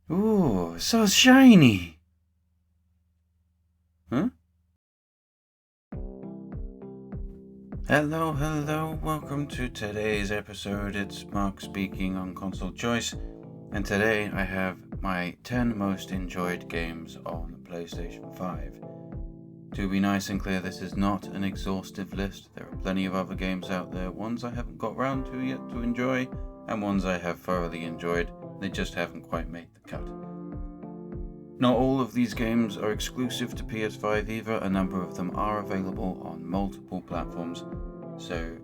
Ooh, so shiny! Huh? Hello, welcome to today's episode. It's Mark speaking on Console Choice, and today I have my 10 most enjoyed games on the PlayStation 5. To be nice and clear, this is not an exhaustive list. There are plenty of other games out there, ones I haven't got round to yet to enjoy, and ones I have thoroughly enjoyed. They just haven't quite made the cut. Not all of these games are exclusive to PS5 either. A number of them are available on multiple platforms, so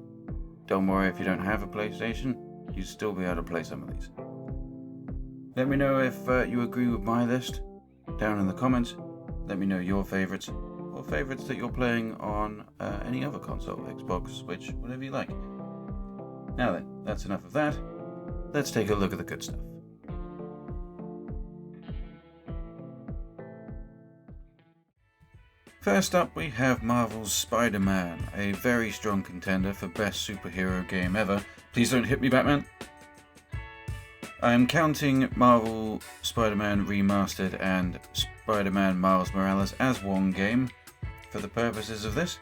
don't worry if you don't have a PlayStation, you'll still be able to play some of these. Let me know if you agree with my list down in the comments. Let me know your favourites, or favourites that you're playing on any other console, Xbox, Switch, whatever you like. Now then, that's enough of that. Let's take a look at the good stuff. First up, we have Marvel's Spiderman, a very strong contender for best superhero game ever. Please don't hit me, Batman. I am counting Marvel Spider-Man Remastered and Spider-Man Miles Morales as one game for the purposes of this.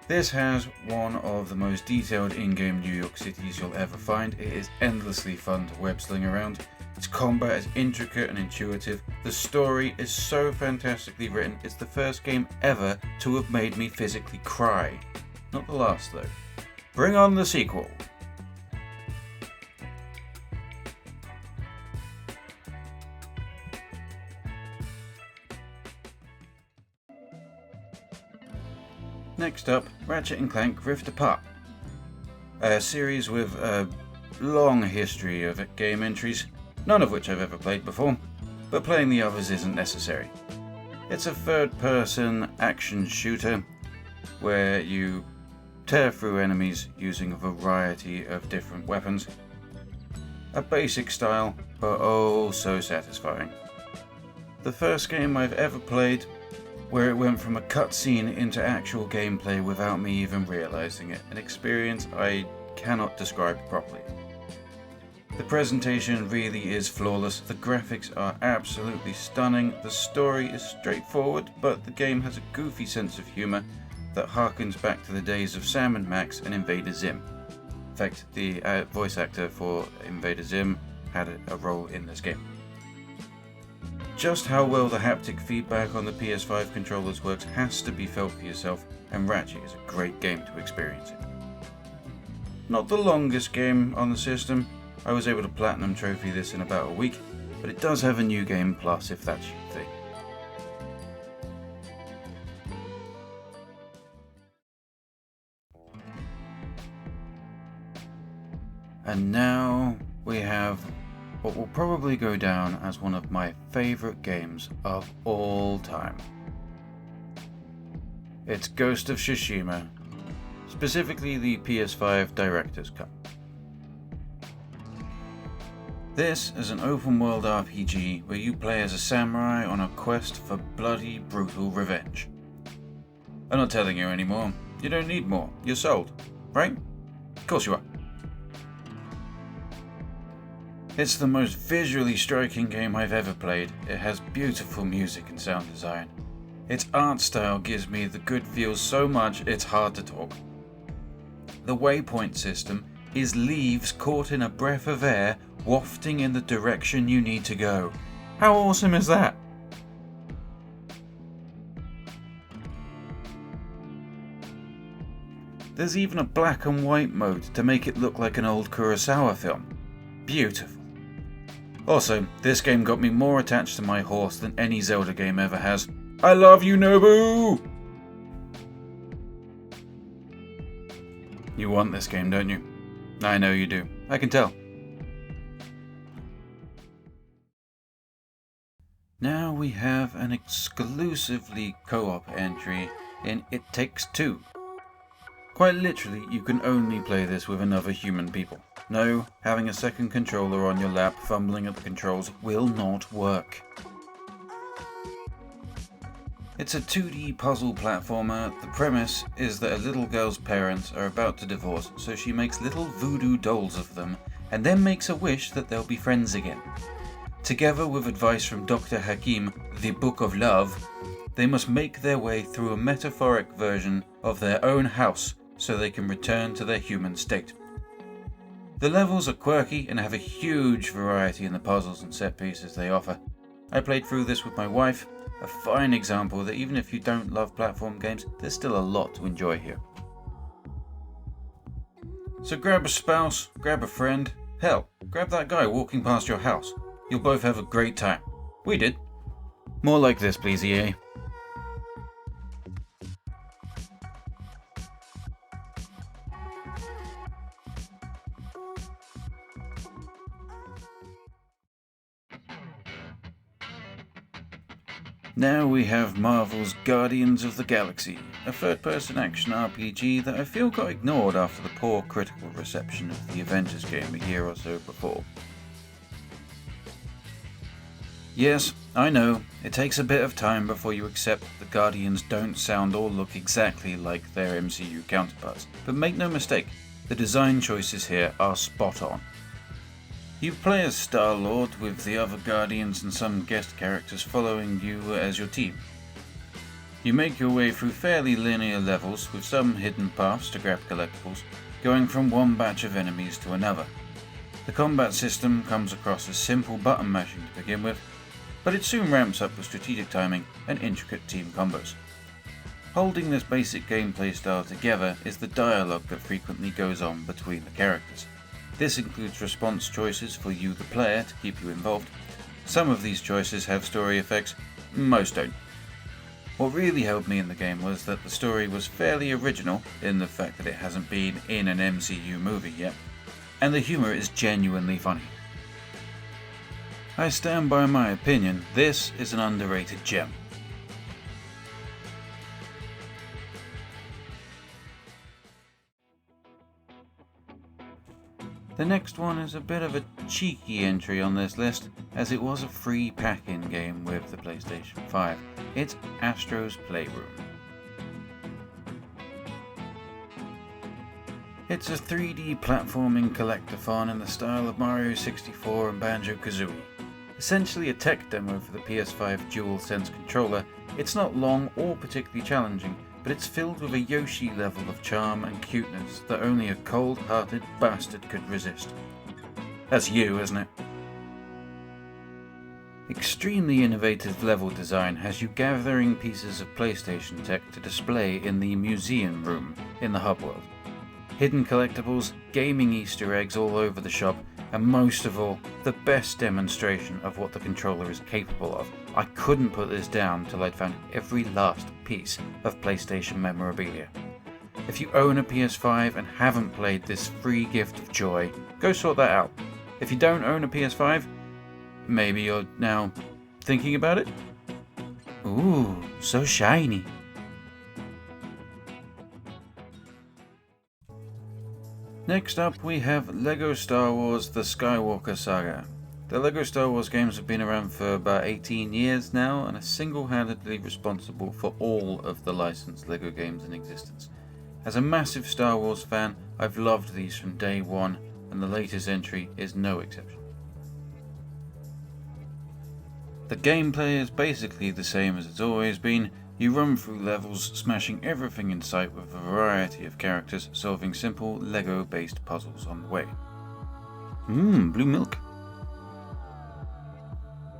This has one of the most detailed in-game New York cities you'll ever find. It is endlessly fun to web-sling around. Its combat is intricate and intuitive. The story is so fantastically written. It's the first game ever to have made me physically cry. Not the last though. Bring on the sequel. Next up, Ratchet Clank Rift Apart. A series with a long history of game entries, none of which I've ever played before, but playing the others isn't necessary. It's a third-person action shooter where you tear through enemies using a variety of different weapons. A basic style, but oh so satisfying. The first game I've ever played where it went from a cutscene into actual gameplay without me even realizing it, an experience I cannot describe properly. The presentation really is flawless, the graphics are absolutely stunning, the story is straightforward, but the game has a goofy sense of humour that harkens back to the days of Sam and Max and Invader Zim. In fact, the voice actor for Invader Zim had a role in this game. Just how well the haptic feedback on the PS5 controllers works has to be felt for yourself, and Ratchet is a great game to experience it. Not the longest game on the system. I was able to platinum trophy this in about a week, but it does have a new game plus if that's your thing. And now we have what will probably go down as one of my favourite games of all time. It's Ghost of Tsushima, specifically the PS5 Director's Cut. This is an open-world RPG where you play as a samurai on a quest for bloody, brutal revenge. I'm not telling you anymore. You don't need more. You're sold, right? Of course you are. It's the most visually striking game I've ever played. It has beautiful music and sound design. Its art style gives me the good feels so much it's hard to talk. The waypoint system is leaves caught in a breath of air wafting in the direction you need to go. How awesome is that? There's even a black and white mode to make it look like an old Kurosawa film. Beautiful. Also, this game got me more attached to my horse than any Zelda game ever has. I love you, Nobu! You want this game, don't you? I know you do. I can tell. Now we have an exclusively co-op entry in It Takes Two. Quite literally, you can only play this with another human people. No, having a second controller on your lap fumbling at the controls will not work. It's a 2D puzzle platformer. The premise is that a little girl's parents are about to divorce, so she makes little voodoo dolls of them, and then makes a wish that they'll be friends again. Together with advice from Dr. Hakim, the Book of Love, they must make their way through a metaphoric version of their own house so they can return to their human state. The levels are quirky and have a huge variety in the puzzles and set pieces they offer. I played through this with my wife, a fine example that even if you don't love platform games, there's still a lot to enjoy here. So grab a spouse, grab a friend, hell, grab that guy walking past your house. You'll both have a great time. We did. More like this, please, EA. Now we have Marvel's Guardians of the Galaxy, a third-person action RPG that I feel got ignored after the poor critical reception of the Avengers game a year or so before. Yes, I know, it takes a bit of time before you accept that the Guardians don't sound or look exactly like their MCU counterparts, but make no mistake, the design choices here are spot on. You play as Star-Lord with the other Guardians and some guest characters following you as your team. You make your way through fairly linear levels with some hidden paths to grab collectibles, going from one batch of enemies to another. The combat system comes across as simple button mashing to begin with, but it soon ramps up with strategic timing and intricate team combos. Holding this basic gameplay style together is the dialogue that frequently goes on between the characters. This includes response choices for you the player to keep you involved. Some of these choices have story effects, most don't. What really helped me in the game was that the story was fairly original in the fact that it hasn't been in an MCU movie yet, and the humour is genuinely funny. I stand by my opinion, this is an underrated gem. The next one is a bit of a cheeky entry on this list, as it was a free pack-in game with the PlayStation 5. It's Astro's Playroom. It's a 3D platforming collectathon in the style of Mario 64 and Banjo-Kazooie. Essentially a tech demo for the PS5 DualSense controller, it's not long or particularly challenging, but it's filled with a Yoshi level of charm and cuteness that only a cold-hearted bastard could resist. That's you, isn't it? Extremely innovative level design has you gathering pieces of PlayStation tech to display in the museum room in the hub world. Hidden collectibles, gaming Easter eggs all over the shop, and most of all, the best demonstration of what the controller is capable of. I couldn't put this down till I'd found every last piece of PlayStation memorabilia. If you own a PS5 and haven't played this free gift of joy, go sort that out. If you don't own a PS5, maybe you're now thinking about it? Ooh, so shiny. Next up we have LEGO Star Wars The Skywalker Saga. The LEGO Star Wars games have been around for about 18 years now and are single-handedly responsible for all of the licensed LEGO games in existence. As a massive Star Wars fan, I've loved these from day one, and the latest entry is no exception. The gameplay is basically the same as it's always been. You run through levels, smashing everything in sight with a variety of characters, solving simple LEGO-based puzzles on the way. Blue milk.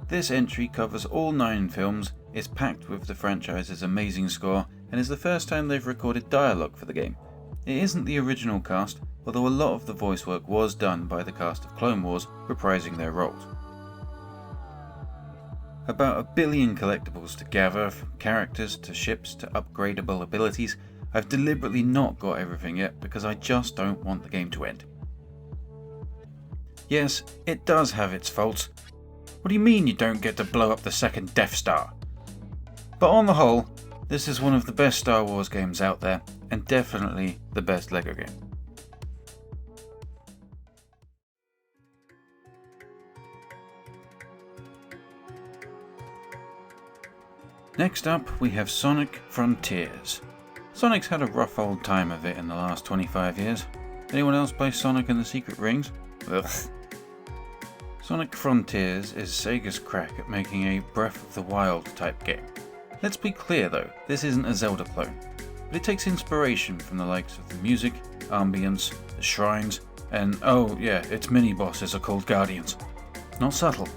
This entry covers all 9 films, is packed with the franchise's amazing score, and is the first time they've recorded dialogue for the game. It isn't the original cast, although a lot of the voice work was done by the cast of Clone Wars, reprising their roles. About 1 billion collectibles to gather, from characters to ships to upgradable abilities. I've deliberately not got everything yet because I just don't want the game to end. Yes, it does have its faults. What do you mean you don't get to blow up the second Death Star? But on the whole, this is one of the best Star Wars games out there, and definitely the best LEGO game. Next up, we have Sonic Frontiers. Sonic's had a rough old time of it in the last 25 years. Anyone else play Sonic and the Secret Rings? Ugh. Sonic Frontiers is Sega's crack at making a Breath of the Wild type game. Let's be clear though, this isn't a Zelda clone, but it takes inspiration from the likes of the music, ambience, the shrines, and oh yeah, its mini-bosses are called Guardians. Not subtle.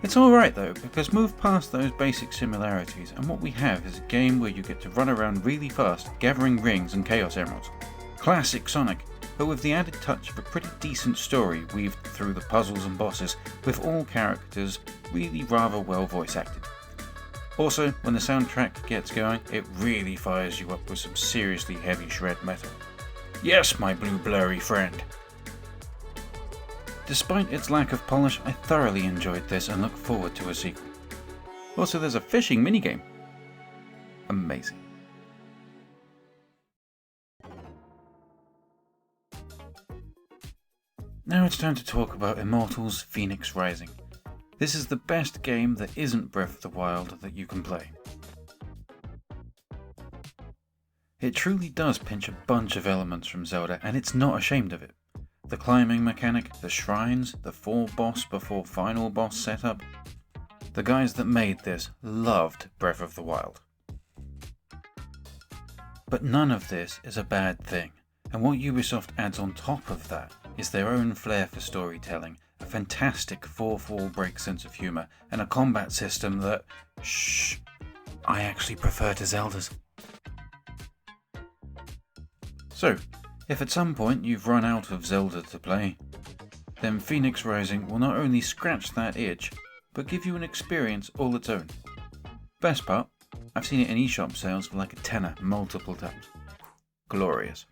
It's alright though, because move past those basic similarities and what we have is a game where you get to run around really fast, gathering rings and Chaos Emeralds. Classic Sonic, but with the added touch of a pretty decent story weaved through the puzzles and bosses, with all characters really rather well voice acted. Also, when the soundtrack gets going, it really fires you up with some seriously heavy shred metal. Yes, my blue blurry friend! Despite its lack of polish, I thoroughly enjoyed this and look forward to a sequel. Also, there's a fishing minigame. Amazing. Now it's time to talk about Immortals Fenyx Rising. This is the best game that isn't Breath of the Wild that you can play. It truly does pinch a bunch of elements from Zelda, and it's not ashamed of it. The climbing mechanic, the shrines, the 4 boss before final boss setup. The guys that made this loved Breath of the Wild. But none of this is a bad thing, and what Ubisoft adds on top of that is their own flair for storytelling, a fantastic 4-fall break sense of humour, and a combat system that, I actually prefer to Zelda's. So, if at some point you've run out of Zelda to play, then Fenyx Rising will not only scratch that itch, but give you an experience all its own. Best part, I've seen it in eShop sales for like a tenner multiple times. Glorious.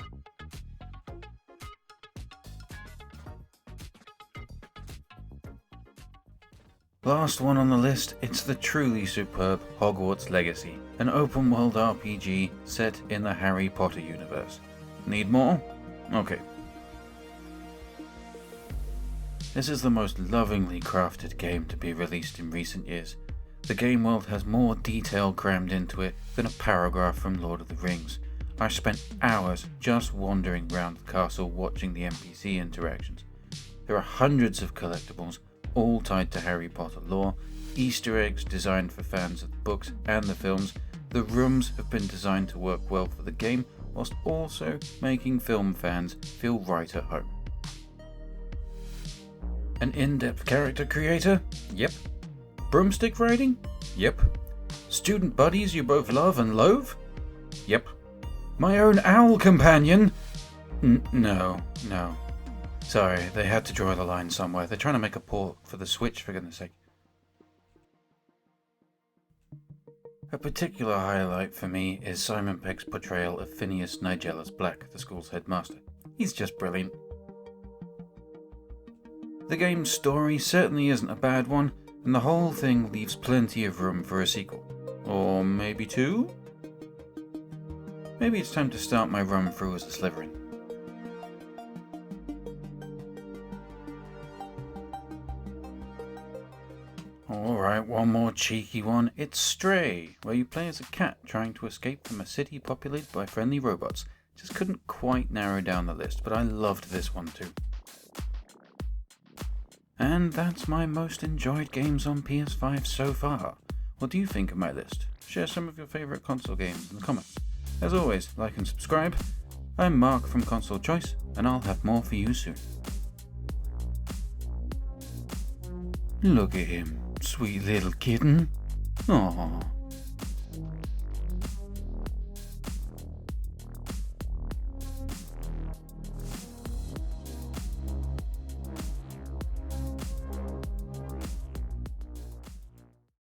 Last one on the list, it's the truly superb Hogwarts Legacy, an open world RPG set in the Harry Potter universe. Need more? Okay. This is the most lovingly crafted game to be released in recent years. The game world has more detail crammed into it than a paragraph from Lord of the Rings. I spent hours just wandering around the castle watching the NPC interactions. There are hundreds of collectibles, all tied to Harry Potter lore, Easter eggs designed for fans of the books and the films. The rooms have been designed to work well for the game, whilst also making film fans feel right at home. An in-depth character creator? Yep. Broomstick riding? Yep. Student buddies you both love and loathe? Yep. My own owl companion? No. Sorry, they had to draw the line somewhere. They're trying to make a port for the Switch, for goodness sake. A particular highlight for me is Simon Pegg's portrayal of Phineas Nigella's Black, the school's headmaster. He's just brilliant. The game's story certainly isn't a bad one, and the whole thing leaves plenty of room for a sequel. Or maybe 2? Maybe it's time to start my run through as a Slytherin. Alright, one more cheeky one. It's Stray, where you play as a cat trying to escape from a city populated by friendly robots. Just couldn't quite narrow down the list, but I loved this one too. And that's my most enjoyed games on PS5 so far. What do you think of my list? Share some of your favourite console games in the comments. As always, like and subscribe. I'm Mark from Console Choice, and I'll have more for you soon. Look at him. Sweet little kitten. Aww.